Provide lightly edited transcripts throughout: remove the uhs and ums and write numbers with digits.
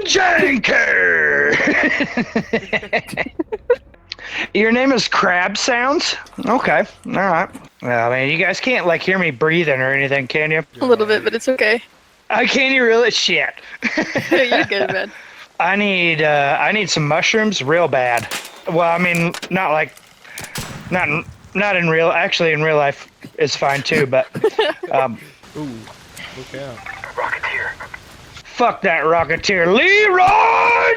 Janker! Your name is Crab Sounds? Okay, alright. Well, man, you guys can't, like, hear me breathing or anything, can you? A little bit, but it's okay. Can you really? Shit. You're good, man. I need some mushrooms real bad. Well, I mean, not in real, actually in real life is fine too, but, Ooh, look out. Rocketeer. fuck that Rocketeer. Leroy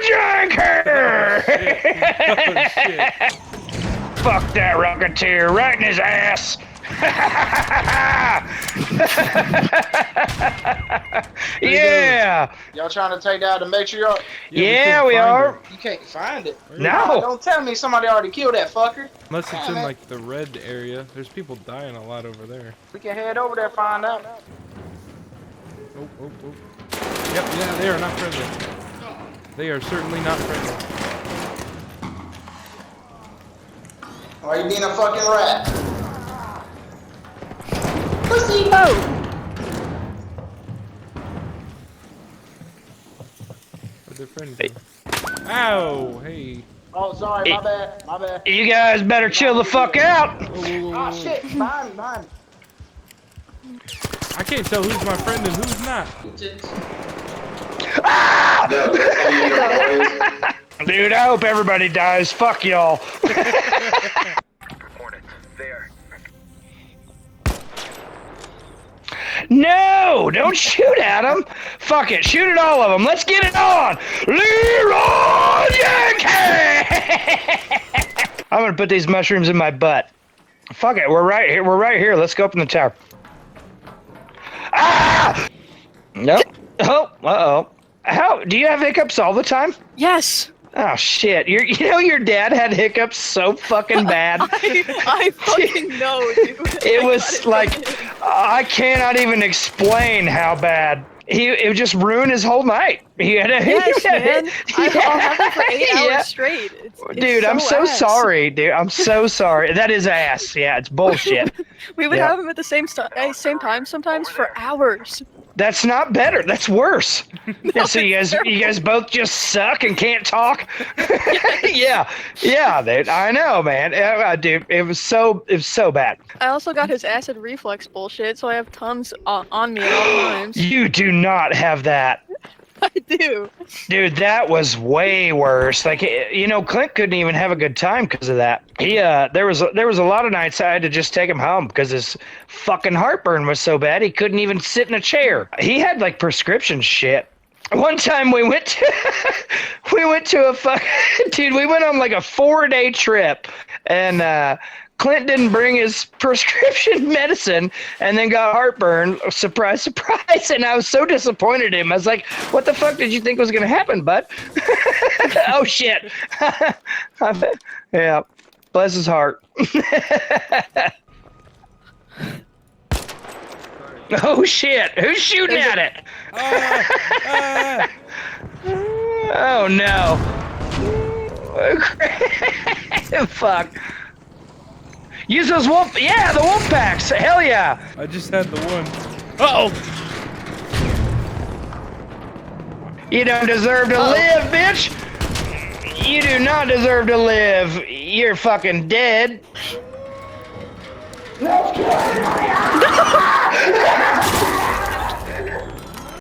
Janker! Oh, shit. Fuck that Rocketeer right in his ass. Yeah. Y'all trying to take down the make sure y'all... Yeah, we are. You can't find it. No. Don't tell me somebody already killed that fucker. Unless it's in like the red area. There's people dying a lot over there. We can head over there and find out. Oh, oh, oh. Yep, yeah, they are not friendly. They are certainly not friendly. Why you being a fucking rat? Pussy! Oh! Where'd their friend go? Ow! Hey. Oh, sorry, my bad, my bad. You guys better chill the fuck out. Whoa, whoa, whoa, Ah, whoa. shit, behind me, behind me. I can't tell who's my friend and who's not. Dude, I hope everybody dies. Fuck y'all. Hornets. There. No, don't shoot at them. Fuck it, shoot at all of them. Let's get it on. Leroy Yankee! I'm gonna put these mushrooms in my butt. Fuck it, we're right here. We're right here. Let's go up in the tower. Ah! Nope. Oh, uh-oh. How do you have hiccups all the time? Yes! Oh shit! You know your dad had hiccups so fucking bad. I fucking know, dude. It was like I cannot even explain how bad. It would just ruin his whole night. He had a Yes, man. I'll have it for 8 hours Yeah. straight. It's Dude, I'm so ass. sorry, dude. I'm so sorry. That is ass. Yeah, it's bullshit. We would Yeah. have them at the same time sometimes for hours. That's not better. That's worse. Yeah, so you guys both just suck and can't talk. Yeah, dude. I know, man. Dude, it was so bad. I also got his acid reflux bullshit, so I have Tums on me at all times. You do not have that. I do. Dude, that was way worse. Like, you know, Clint couldn't even have a good time because of that. There was a lot of nights I had to just take him home because his fucking heartburn was so bad he couldn't even sit in a chair. He had like prescription shit. One time we went to a dude, we went on like a 4-day trip and Clint didn't bring his prescription medicine and then got heartburn. Surprise, surprise. And I was so disappointed in him. I was like, what the fuck did you think was going to happen, bud? Oh, shit. Yeah. Bless his heart. Oh, shit. Who's shooting at it? Oh, no. Fuck. Use those wolf. Yeah, the wolf packs. Hell yeah. I just had the one. Uh-oh! You don't deserve to live, bitch. You do not deserve to live. You're fucking dead. Let's kill everybody.